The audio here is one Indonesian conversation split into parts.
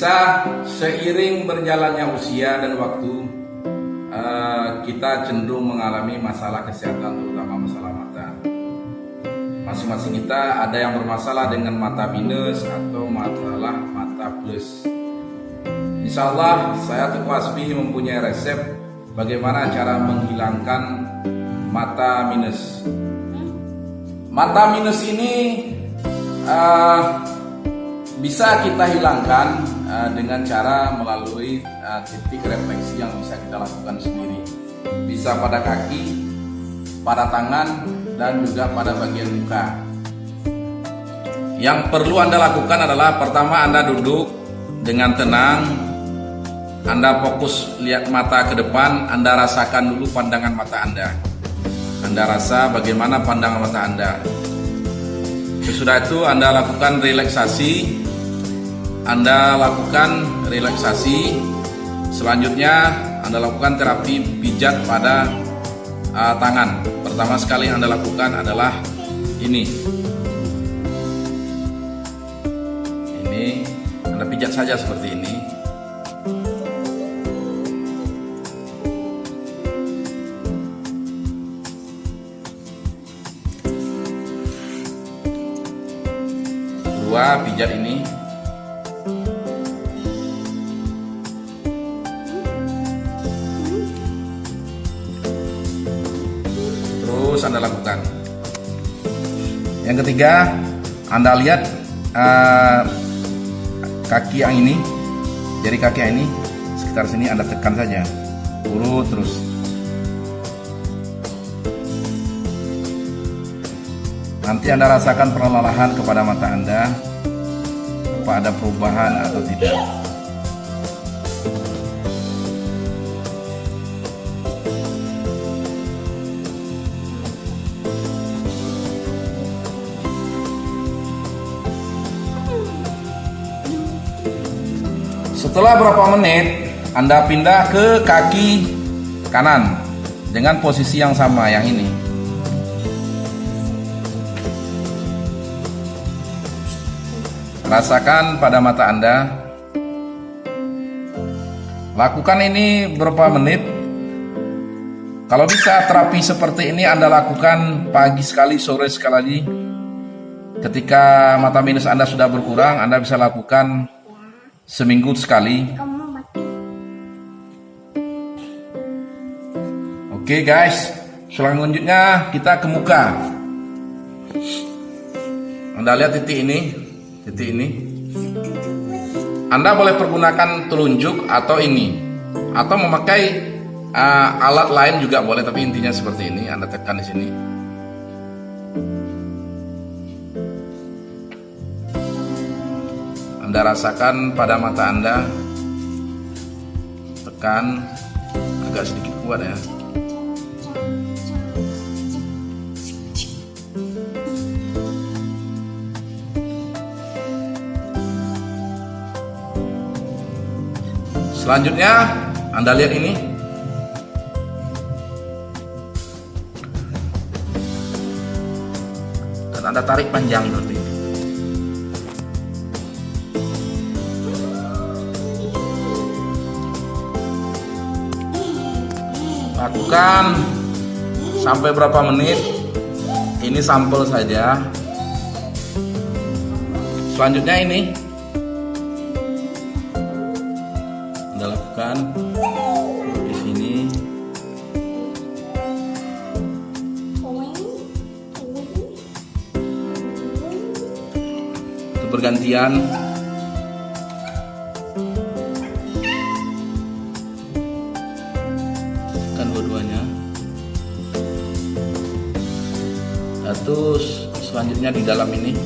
Pemirsa, seiring berjalannya usia dan waktu, kita cenderung mengalami masalah kesehatan, terutama masalah mata. Masing-masing kita ada yang bermasalah dengan mata minus atau masalah mata plus. Insya Allah, saya Teguh Hasbi mempunyai resep bagaimana cara menghilangkan mata minus. Mata minus ini bisa kita hilangkan dengan cara melalui titik refleksi yang bisa kita lakukan sendiri. Bisa pada kaki, pada tangan, dan juga pada bagian muka. Yang perlu Anda lakukan adalah pertama Anda duduk dengan tenang. Anda fokus lihat mata ke depan. Anda rasakan dulu pandangan mata Anda. Anda rasa bagaimana pandangan mata Anda. Sesudah itu Anda lakukan relaksasi. Selanjutnya Anda lakukan terapi pijat pada tangan. Pertama sekali yang Anda lakukan adalah ini. Ini Anda pijat saja seperti ini. Kedua, pijat ini. Terus Anda lakukan. Yang ketiga, Anda lihat kaki yang ini, jari kaki yang ini, sekitar sini Anda tekan saja, urut terus. Nanti Anda rasakan perlahan kepada mata Anda, apa ada perubahan atau tidak. Setelah berapa menit, Anda pindah ke kaki kanan dengan posisi yang sama, yang ini. Rasakan pada mata Anda. Lakukan ini berapa menit. Kalau bisa terapi seperti ini Anda lakukan pagi sekali, sore sekali. Ketika mata minus Anda sudah berkurang, Anda bisa lakukan seminggu sekali. Oke guys, selanjutnya kita ke muka. Anda lihat titik ini. Anda boleh pergunakan telunjuk atau ini, atau memakai alat lain juga boleh, tapi intinya seperti ini. Anda tekan di sini. Anda rasakan pada mata Anda, tekan agak sedikit kuat ya. Selanjutnya Anda lihat ini. Dan Anda tarik panjang seperti ini. Lakukan sampai berapa menit. Ini sampel saja. Selanjutnya ini Anda lakukan di sini. Itu bergantian. Kan dua-duanya. Terus selanjutnya di dalam ini.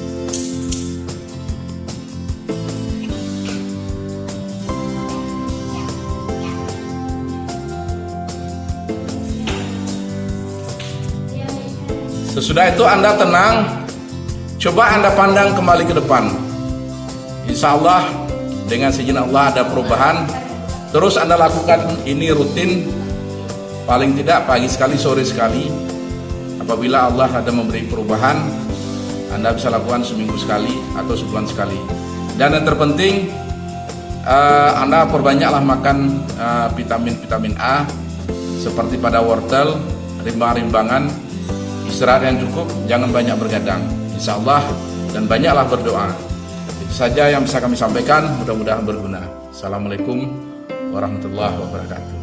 Sesudah itu Anda tenang, coba Anda pandang kembali ke depan. Insya Allah dengan seizin Allah ada perubahan. Terus Anda lakukan ini rutin, paling tidak pagi sekali, sore sekali. Apabila Allah ada memberi perubahan, Anda bisa lakukan seminggu sekali atau sebulan sekali. Dan yang terpenting, Anda perbanyaklah makan vitamin A seperti pada wortel, rimbang-rimbangan, istirahat yang cukup, jangan banyak bergadang, insya Allah, dan banyaklah berdoa. Itu saja yang bisa kami sampaikan, mudah-mudahan berguna. Assalamualaikum warahmatullahi wabarakatuh.